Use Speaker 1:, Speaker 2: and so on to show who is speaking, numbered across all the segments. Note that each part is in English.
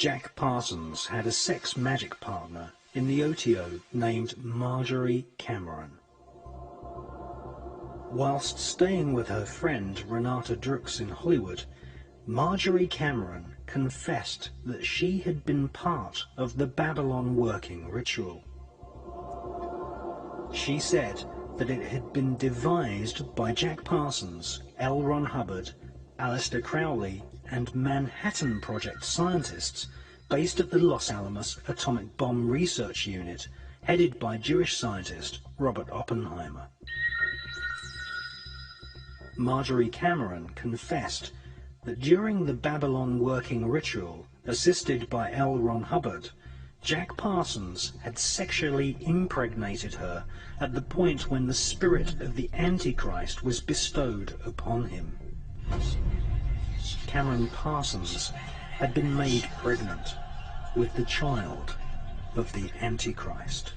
Speaker 1: Jack Parsons had a sex magic partner in the OTO named Marjorie Cameron. Whilst staying with her friend Renata Drux in Hollywood, Marjorie Cameron confessed that she had been part of the Babylon working ritual. She said that it had been devised by Jack Parsons, L. Ron Hubbard, Aleister Crowley, and Manhattan Project scientists based at the Los Alamos Atomic Bomb Research Unit, headed by Jewish scientist Robert Oppenheimer. Marjorie Cameron confessed that during the Babylon working ritual, assisted by L. Ron Hubbard, Jack Parsons had sexually impregnated her at the point when the spirit of the Antichrist was bestowed upon him. Cameron Parsons had been made pregnant with the child of the Antichrist.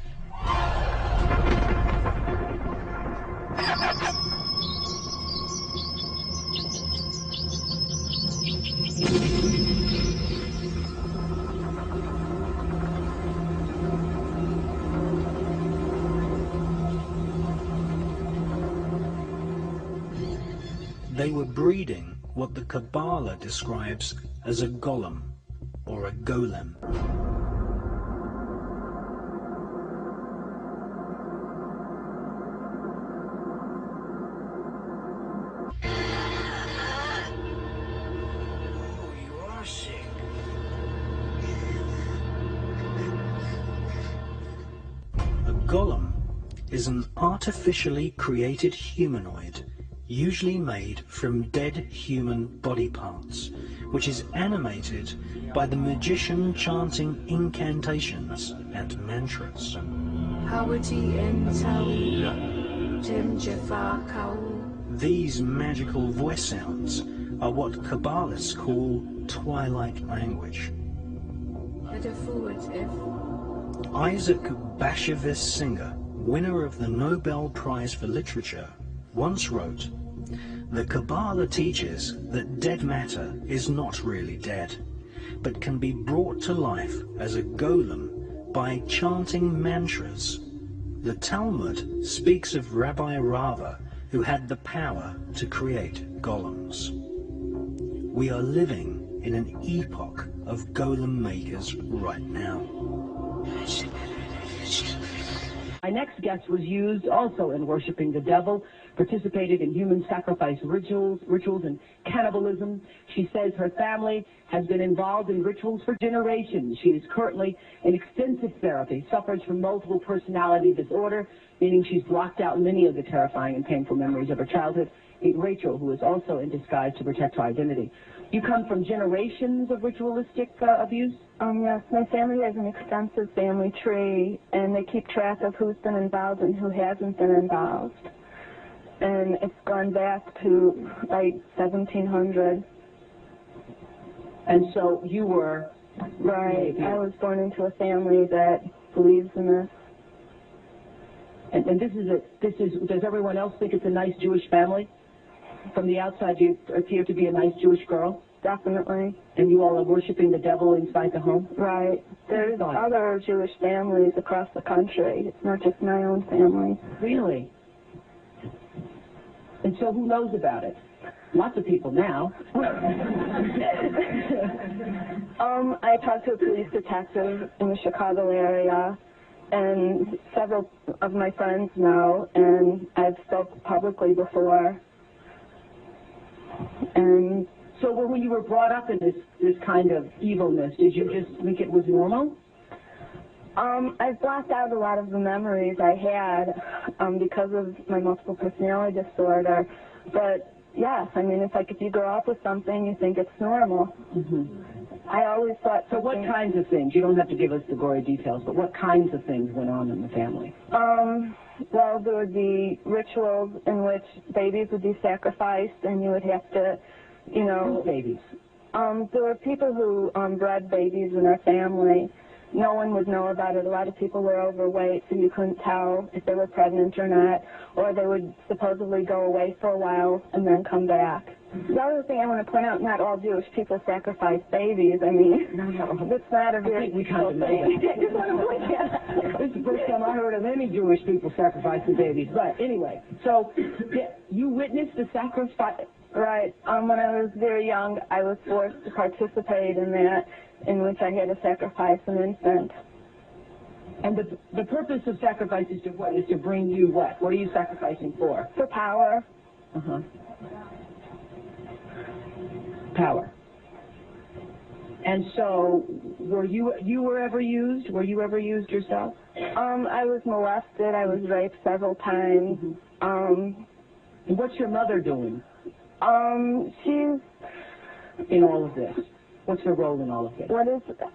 Speaker 1: They were breeding what the Kabbalah describes as a golem, or a golem. A golem is an artificially created humanoid, usually made from dead human body parts, which is animated by the magician chanting incantations and mantras. These magical voice sounds are what Kabbalists call twilight language. Isaac Bashevis Singer, winner of the Nobel Prize for Literature, once wrote, "The Kabbalah teaches that dead matter is not really dead, but can be brought to life as a golem by chanting mantras. The Talmud speaks of Rabbi Rava, who had the power to create golems. We are living in an epoch of golem makers right now."
Speaker 2: My next guest was used also in worshiping the devil, participated in human sacrifice rituals and cannibalism. She says her family has been involved in rituals for generations. She is currently in extensive therapy, suffers from multiple personality disorder, meaning she's blocked out many of the terrifying and painful memories of her childhood. Meet Rachel, who is also in disguise to protect her identity. You come from generations of ritualistic abuse?
Speaker 3: Yes, my family has an extensive family tree, and they keep track of who's been involved and who hasn't been involved. And it's gone back to, like, 1700.
Speaker 2: And so you were...
Speaker 3: Right. I was born into a family that believes in this.
Speaker 2: And does everyone else think it's a nice Jewish family? From the outside, you appear to be a nice Jewish girl?
Speaker 3: Definitely.
Speaker 2: And you all are worshiping the devil inside the home?
Speaker 3: Right. There's other Jewish families across the country. It's not just my own family.
Speaker 2: Really? And so who knows about it? Lots of people now.
Speaker 3: I talked to a police detective in the Chicago area, and several of my friends know, and I've spoken publicly before. And
Speaker 2: so when you were brought up in this kind of evilness, did you just think it was normal?
Speaker 3: I've blocked out a lot of the memories I had because of my multiple personality disorder. But yes, I mean, it's like if you grow up with something, you think it's normal.
Speaker 2: Mm-hmm.
Speaker 3: I always thought.
Speaker 2: So what kinds of things? You don't have to give us the gory details, but what kinds of things went on in the family?
Speaker 3: Well, there would be rituals in which babies would be sacrificed, and you would have to, you know...
Speaker 2: Who's babies?
Speaker 3: There were people who bred babies in their family. No one would know about it. A lot of people were overweight, so you couldn't tell if they were pregnant or not, or they would supposedly go away for a while and then come back. The other thing I want to point out, not all Jewish people sacrifice babies. I mean, that's not a very
Speaker 2: typical thing. This is the first time I heard of any Jewish people sacrificing babies. But anyway, so you witnessed the sacrifice.
Speaker 3: Right. When I was very young, I was forced to participate in that, in which I had to sacrifice an infant.
Speaker 2: And the purpose of sacrifice is to what? Is to bring you what? What are you sacrificing for?
Speaker 3: For power.
Speaker 2: Uh-huh. Power. And so, were you ever used? Were you ever used yourself?
Speaker 3: I was molested. I was raped several times.
Speaker 2: And what's your mother doing?
Speaker 3: She's
Speaker 2: in all of this. What's her role in all of this?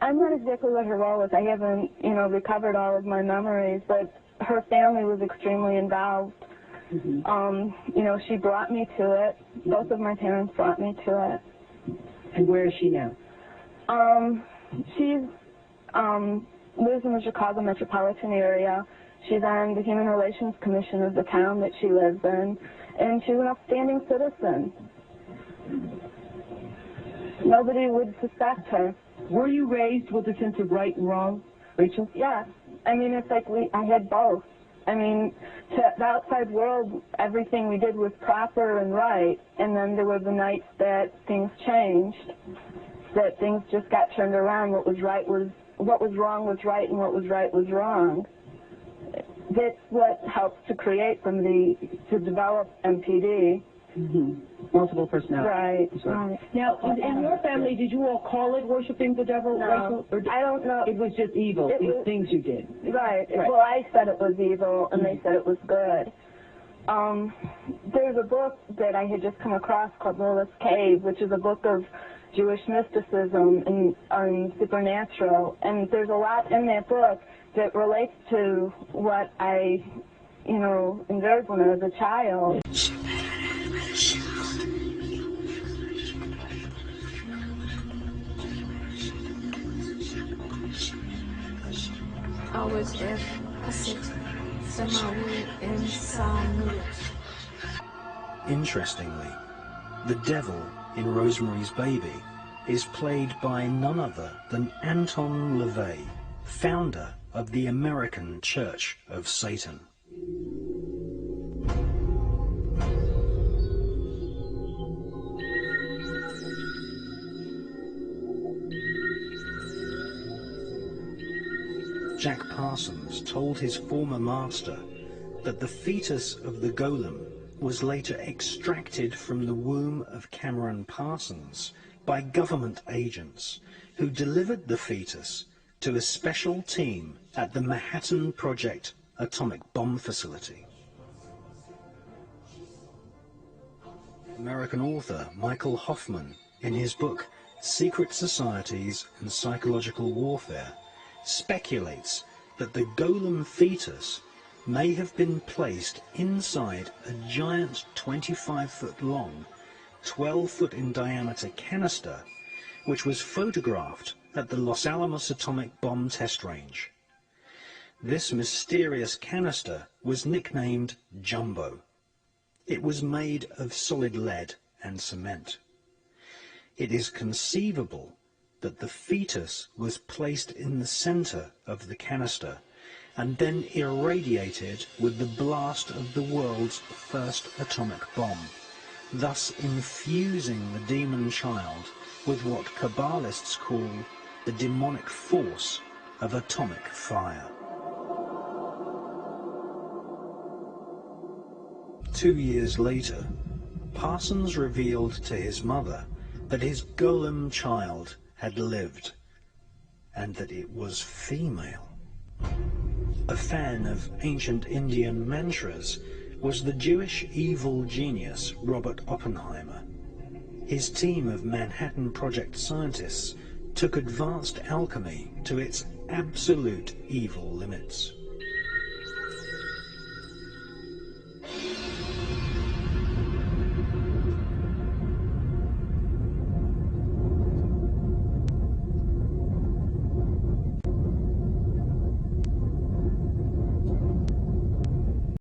Speaker 3: I'm not exactly what her role is. I haven't, recovered all of my memories, but her family was extremely involved. She brought me to it. Both of my parents brought me to it.
Speaker 2: And where is she now?
Speaker 3: She lives in the Chicago metropolitan area. She's on the Human Relations Commission of the town that she lives in, and she's an upstanding citizen. Nobody would suspect her.
Speaker 2: Were you raised with a sense of right and wrong, Rachel?
Speaker 3: Yeah. I mean, it's like I had both. I mean, to the outside world, everything we did was proper and right, and then there were the nights that things changed, that things just got turned around. What was wrong was right, and what was right was wrong. That's what helps to develop MPD.
Speaker 2: Multiple personality.
Speaker 3: Right.
Speaker 2: Now, in your family, did you all call it worshiping the devil?
Speaker 3: No, I don't know.
Speaker 2: It was just evil, these things you did.
Speaker 3: Right. Well, I said it was evil, and they said it was good. There's a book that I had just come across called Lilith's Cave, which is a book of Jewish mysticism and supernatural, and there's a lot in that book that relates to what I, endured when I was a child.
Speaker 1: Interestingly, the devil in Rosemary's Baby is played by none other than Anton LaVey, founder of the American Church of Satan. Jack Parsons told his former master that the fetus of the golem was later extracted from the womb of Cameron Parsons by government agents who delivered the fetus to a special team at the Manhattan Project atomic bomb facility. American author Michael Hoffman, in his book Secret Societies and Psychological Warfare, speculates that the golem fetus may have been placed inside a giant 25-foot long, 12-foot in diameter canister, which was photographed at the Los Alamos atomic bomb test range. This mysterious canister was nicknamed Jumbo. It was made of solid lead and cement. It is conceivable that the fetus was placed in the center of the canister and then irradiated with the blast of the world's first atomic bomb, thus infusing the demon child with what Kabbalists call the demonic force of atomic fire. 2 years later, Parsons revealed to his mother that his golem child had lived, and that it was female. A fan of ancient Indian mantras was the Jewish evil genius Robert Oppenheimer. His team of Manhattan Project scientists took advanced alchemy to its absolute evil limits.